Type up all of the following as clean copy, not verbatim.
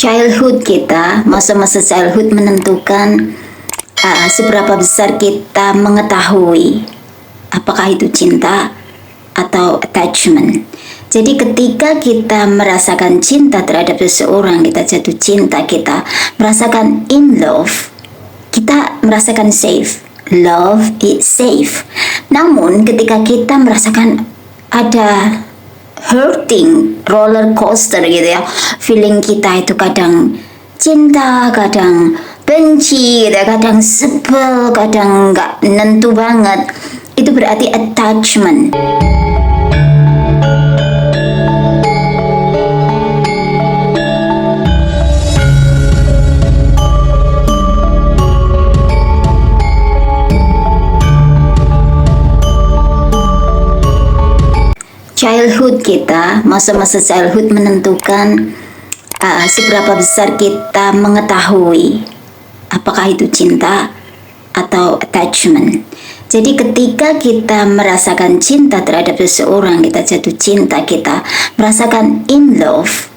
Childhood kita, masa-masa childhood menentukan seberapa besar kita mengetahui apakah itu cinta atau attachment. Jadi ketika kita merasakan cinta terhadap seseorang, kita jatuh cinta, kita merasakan in love, kita merasakan safe. Love is safe. Namun ketika kita merasakan ada hurting, roller coaster gitu ya, feeling kita itu kadang cinta, kadang benci, kadang sebel, kadang nggak nentu banget, itu berarti attachment. Childhood kita, masa-masa childhood menentukan seberapa besar kita mengetahui apakah itu cinta atau attachment. Jadi ketika kita merasakan cinta terhadap seseorang, kita jatuh cinta, kita merasakan in love,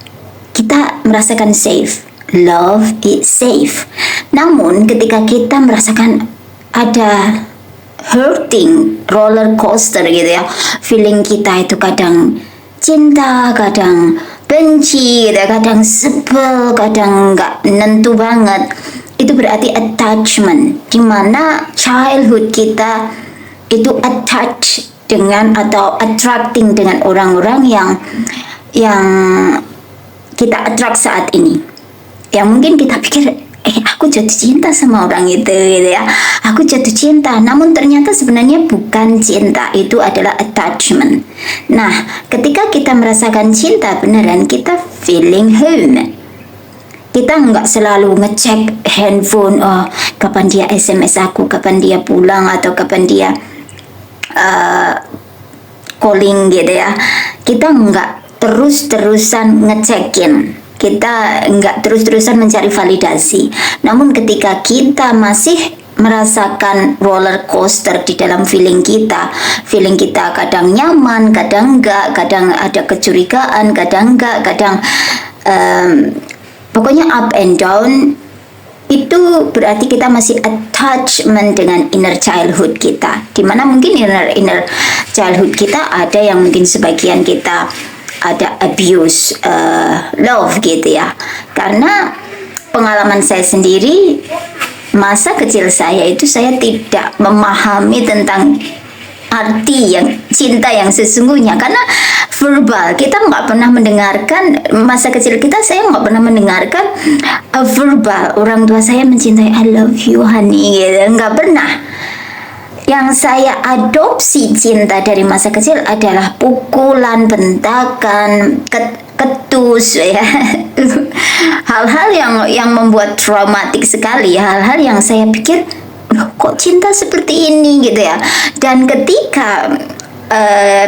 kita merasakan safe. Love is safe. Namun ketika kita merasakan ada hurting, roller coaster gitu ya, feeling kita itu kadang cinta, kadang benci, kadang sebel, kadang nggak nentu banget, itu berarti attachment, dimana childhood kita itu attach dengan atau attracting dengan orang-orang yang kita attract saat ini, yang mungkin kita pikir aku jatuh cinta sama orang itu gitu ya, aku jatuh cinta, namun ternyata sebenarnya bukan cinta, itu adalah attachment. Nah, ketika kita merasakan cinta beneran, kita feeling home. Kita nggak selalu ngecek handphone, oh kapan dia SMS aku, kapan dia pulang, atau kapan dia calling gitu ya. Kita nggak terus-terusan ngecekin, kita nggak terus-terusan mencari validasi. Namun ketika kita masih merasakan roller coaster di dalam feeling kita kadang nyaman, kadang enggak, kadang ada kecurigaan, kadang enggak, kadang pokoknya up and down, itu berarti kita masih attachment dengan inner childhood kita, dimana mungkin inner childhood kita ada yang mungkin sebagian kita ada abuse love gitu ya. Karena pengalaman saya sendiri, masa kecil saya itu saya tidak memahami tentang arti yang cinta yang sesungguhnya, karena verbal kita nggak pernah mendengarkan. Masa kecil kita, saya nggak pernah mendengarkan verbal orang tua saya mencintai, I love you honey gitu, nggak pernah. Yang saya adopsi cinta dari masa kecil adalah pukulan, bentakan, ketus ya. Hal-hal yang membuat traumatik sekali, hal-hal yang saya pikir, loh kok cinta seperti ini gitu ya. Dan ketika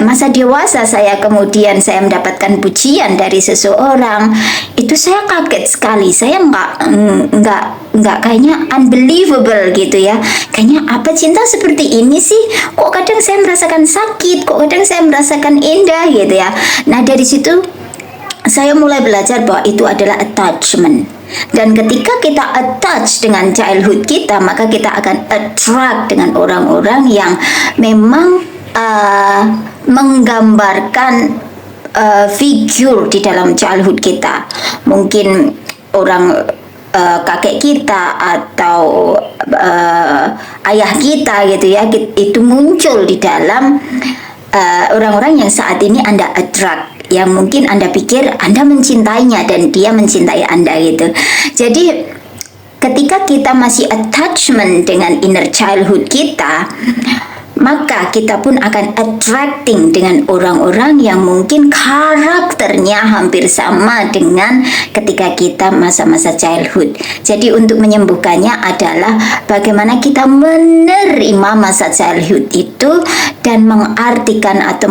masa dewasa saya mendapatkan pujian dari seseorang, itu saya kaget sekali. Saya nggak kayaknya unbelievable gitu ya, kayaknya apa cinta seperti ini sih, kok kadang saya merasakan sakit, kok kadang saya merasakan indah gitu ya. Nah dari situ saya mulai belajar bahwa itu adalah attachment. Dan ketika kita attach dengan childhood kita, maka kita akan attract dengan orang-orang yang memang menggambarkan figur di dalam childhood kita. Mungkin orang kakek kita atau ayah kita gitu ya, itu muncul di dalam orang-orang yang saat ini Anda attract, yang mungkin Anda pikir Anda mencintainya dan dia mencintai Anda gitu. Jadi ketika kita masih attachment dengan inner childhood kita, maka kita pun akan attracting dengan orang-orang yang mungkin karakternya hampir sama dengan ketika kita masa-masa childhood. Jadi untuk menyembuhkannya adalah bagaimana kita menerima masa childhood itu dan mengartikan atau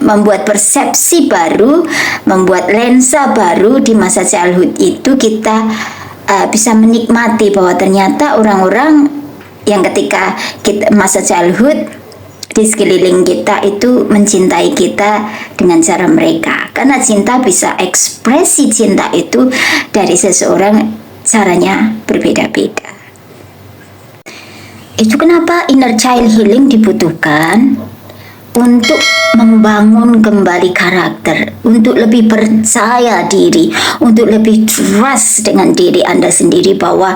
membuat persepsi baru, membuat lensa baru di masa childhood itu. Kita bisa menikmati bahwa ternyata orang-orang yang ketika kita masa childhood di sekeliling kita itu mencintai kita dengan cara mereka. Karena cinta bisa, ekspresi cinta itu dari seseorang caranya berbeda-beda. Itu kenapa inner child healing dibutuhkan, untuk membangun kembali karakter, untuk lebih percaya diri, untuk lebih trust dengan diri Anda sendiri, bahwa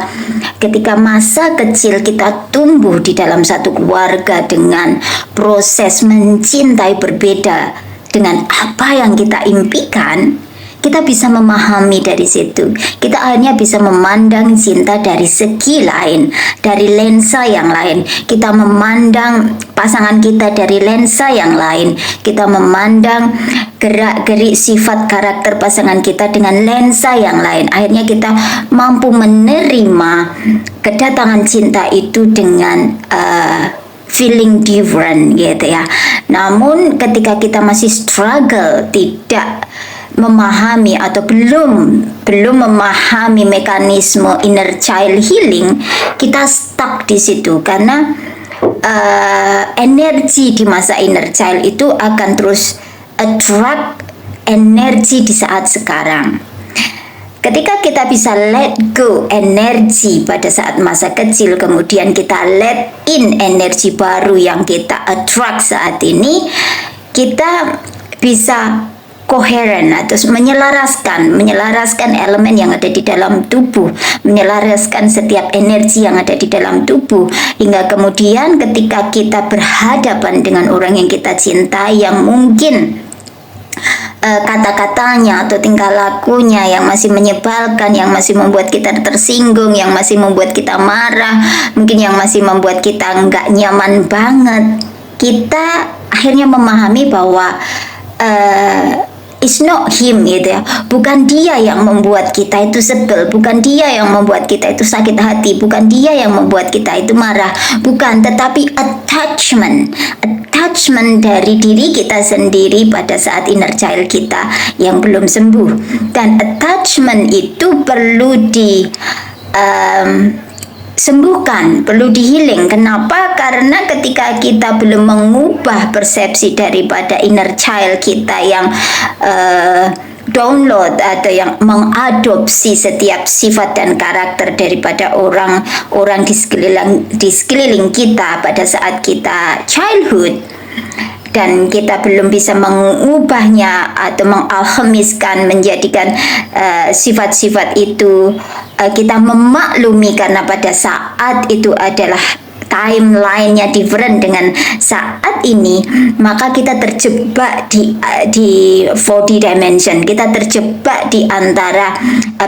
ketika masa kecil kita tumbuh di dalam satu keluarga dengan proses mencintai berbeda dengan apa yang kita impikan, kita bisa memahami dari situ. Kita akhirnya bisa memandang cinta dari segi lain, dari lensa yang lain. Kita memandang pasangan kita dari lensa yang lain. Kita memandang gerak-gerik sifat karakter pasangan kita dengan lensa yang lain. Akhirnya kita mampu menerima kedatangan cinta itu dengan feeling different gitu ya. Namun ketika kita masih struggle, tidak memahami atau belum memahami mekanisme inner child healing, kita stuck di situ karena energi di masa inner child itu akan terus attract energi di saat sekarang. Ketika kita bisa let go energi pada saat masa kecil, kemudian kita let in energi baru yang kita attract saat ini, kita bisa koheren atau menyelaraskan elemen yang ada di dalam tubuh, menyelaraskan setiap energi yang ada di dalam tubuh, hingga kemudian ketika kita berhadapan dengan orang yang kita cintai yang mungkin kata-katanya atau tingkah lakunya yang masih menyebalkan, yang masih membuat kita tersinggung, yang masih membuat kita marah, mungkin yang masih membuat kita nggak nyaman banget, kita akhirnya memahami bahwa it's not him gitu ya. Bukan dia yang membuat kita itu sebel, bukan dia yang membuat kita itu sakit hati, bukan dia yang membuat kita itu marah, bukan, tetapi attachment dari diri kita sendiri pada saat inner child kita yang belum sembuh. Dan attachment itu perlu sembuhkan, perlu di-healing. Kenapa? Karena ketika kita belum mengubah persepsi daripada inner child kita yang download atau yang mengadopsi setiap sifat dan karakter daripada orang di sekeliling kita pada saat kita childhood, dan kita belum bisa mengubahnya atau mengalhemiskan, menjadikan sifat-sifat itu kita memaklumi, karena pada saat itu adalah timeline-nya different dengan saat ini, maka kita terjebak di 4D dimension. Kita terjebak di antara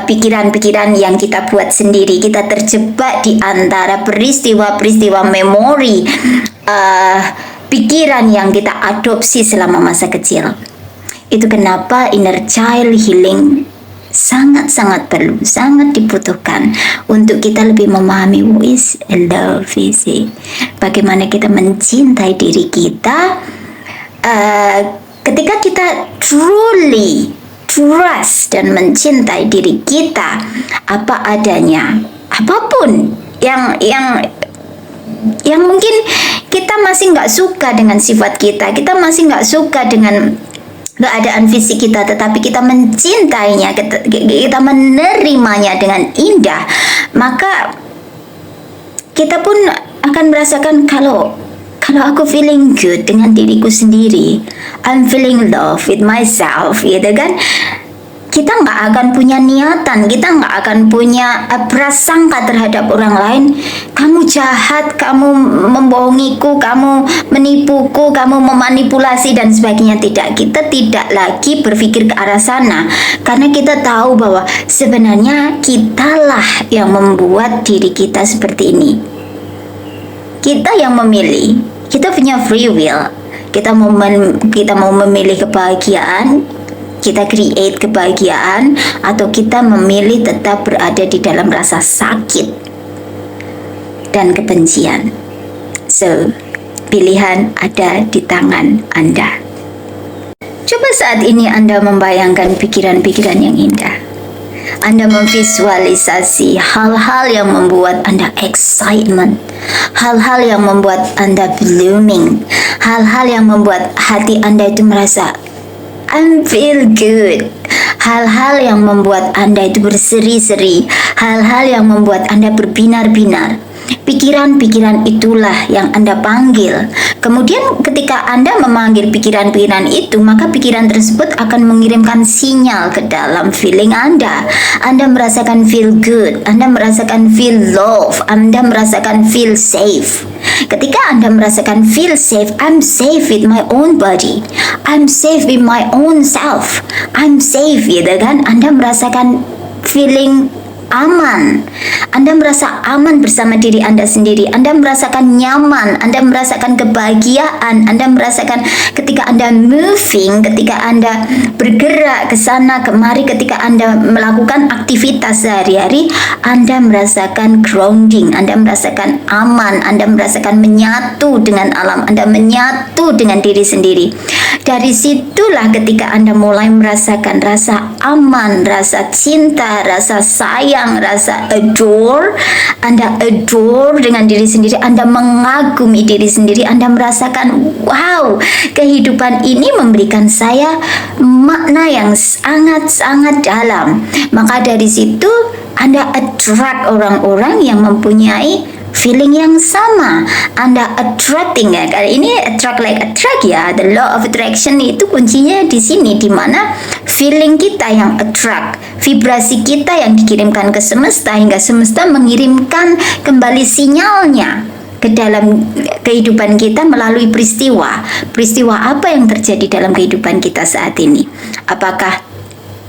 pikiran-pikiran yang kita buat sendiri. Kita terjebak di antara peristiwa-peristiwa memori pikiran yang kita adopsi selama masa kecil. Itu kenapa inner child healing sangat-sangat perlu, sangat dibutuhkan untuk kita lebih memahami what is love is it. Bagaimana kita mencintai diri kita ketika kita truly trust dan mencintai diri kita apa adanya, apapun yang mungkin kita masih nggak suka dengan sifat kita masih nggak suka dengan keadaan fisik kita, tetapi kita mencintainya, kita menerimanya dengan indah, maka kita pun akan merasakan kalau aku feeling good dengan diriku sendiri, I'm feeling love with myself, gitu kan. Kita nggak akan punya niatan, kita nggak akan punya prasangka terhadap orang lain. Kamu jahat, kamu membohongiku, kamu menipuku, kamu memanipulasi dan sebagainya. Tidak, kita tidak lagi berpikir ke arah sana, karena kita tahu bahwa sebenarnya kitalah yang membuat diri kita seperti ini. Kita yang memilih, kita punya free will. Kita mau memilih kebahagiaan, kita create kebahagiaan, atau kita memilih tetap berada di dalam rasa sakit dan kebencian. So, pilihan ada di tangan Anda. Coba saat ini Anda membayangkan pikiran-pikiran yang indah. Anda memvisualisasi hal-hal yang membuat Anda excitement, hal-hal yang membuat Anda blooming, hal-hal yang membuat hati Anda itu merasa I feel good, hal-hal yang membuat Anda itu berseri-seri, hal-hal yang membuat Anda berbinar-binar. Pikiran-pikiran itulah yang Anda panggil. Kemudian ketika Anda memanggil pikiran-pikiran itu, maka pikiran tersebut akan mengirimkan sinyal ke dalam feeling Anda. Anda merasakan feel good, Anda merasakan feel love, Anda merasakan feel safe. Ketika Anda merasakan feel safe, I'm safe with my own body, I'm safe with my own self, I'm safe, gitu kan? Anda merasakan feeling aman. Anda merasa aman bersama diri Anda sendiri. Anda merasakan nyaman, Anda merasakan kebahagiaan, Anda merasakan ketika Anda moving, ketika Anda bergerak ke sana kemari, ketika Anda melakukan aktivitas sehari-hari, Anda merasakan grounding, Anda merasakan aman, Anda merasakan menyatu dengan alam, Anda menyatu dengan diri sendiri. Dari situlah ketika Anda mulai merasakan rasa aman, rasa cinta, rasa sayang, rasa adore. Anda adore dengan diri sendiri, Anda mengagumi diri sendiri, Anda merasakan wow, kehidupan ini memberikan saya makna yang sangat-sangat dalam. Maka dari situ Anda attract orang-orang yang mempunyai feeling yang sama. Anda attracting, ya. Kali ini attract like attract, ya. The law of attraction itu kuncinya di sini, di mana feeling kita yang attract, vibrasi kita yang dikirimkan ke semesta, hingga semesta mengirimkan kembali sinyalnya ke dalam kehidupan kita melalui peristiwa. Peristiwa apa yang terjadi dalam kehidupan kita saat ini? Apakah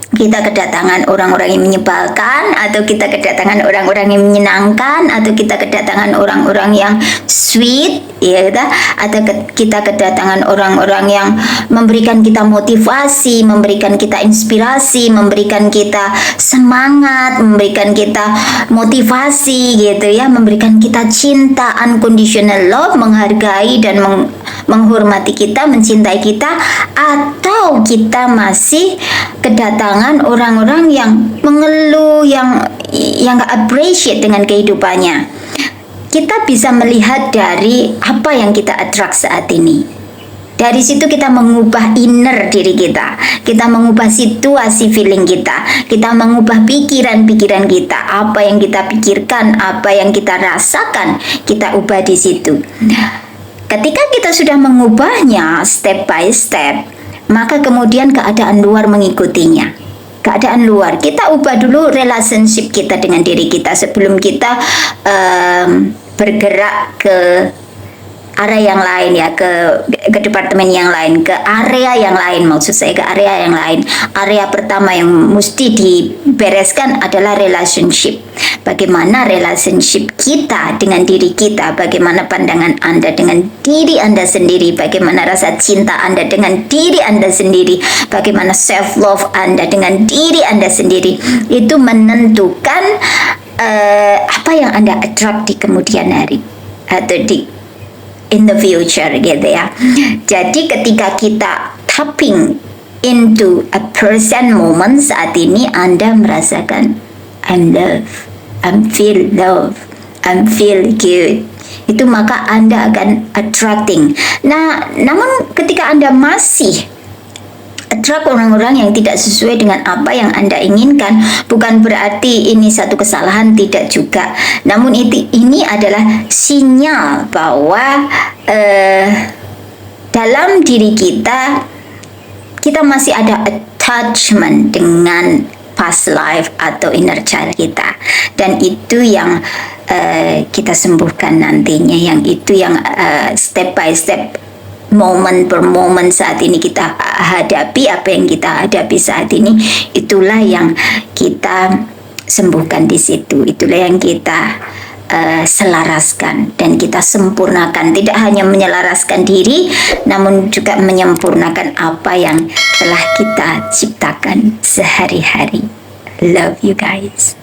kita kedatangan orang-orang yang menyebalkan, atau kita kedatangan orang-orang yang menyenangkan, atau kita kedatangan orang-orang yang sweet, ya, atau kita kedatangan orang-orang yang memberikan kita motivasi, memberikan kita inspirasi, memberikan kita semangat, memberikan kita motivasi, gitu ya, memberikan kita cinta, unconditional love, menghargai dan menghormati kita, mencintai kita, atau kita masih kedatangan orang-orang yang mengeluh, yang gak appreciate dengan kehidupannya. Kita bisa melihat dari apa yang kita attract saat ini. Dari situ kita mengubah inner diri kita, kita mengubah situasi feeling kita mengubah pikiran-pikiran kita, apa yang kita pikirkan, apa yang kita rasakan, kita ubah di situ. Ketika kita sudah mengubahnya step by step, maka kemudian keadaan luar mengikutinya. Keadaan luar, kita ubah dulu relationship kita dengan diri kita sebelum kita bergerak ke area yang lain, ya, ke departemen yang lain, ke area yang lain, maksud saya ke area yang lain. Area pertama yang mesti dibereskan adalah relationship. Bagaimana relationship kita dengan diri kita, bagaimana pandangan Anda dengan diri Anda sendiri, bagaimana rasa cinta Anda dengan diri Anda sendiri, bagaimana self love Anda dengan diri Anda sendiri. Itu menentukan apa yang Anda attract di kemudian hari atau in the future, gitu ya. Jadi ketika kita tapping into a present moment saat ini, Anda merasakan I'm love, I'm feel love, I'm feel good. Itu maka Anda akan attracting. Nah, namun ketika Anda masih attract orang-orang yang tidak sesuai dengan apa yang Anda inginkan, bukan berarti ini satu kesalahan, tidak juga. Namun ini adalah sinyal bahwa dalam diri kita masih ada attachment dengan past life atau inner child kita, dan itu yang kita sembuhkan nantinya, yang itu yang step by step, moment per moment saat ini kita hadapi. Apa yang kita hadapi saat ini, itulah yang kita sembuhkan di situ, itulah yang kita selaraskan dan kita sempurnakan. Tidak hanya menyelaraskan diri, namun juga menyempurnakan apa yang telah kita ciptakan sehari-hari. Love you guys.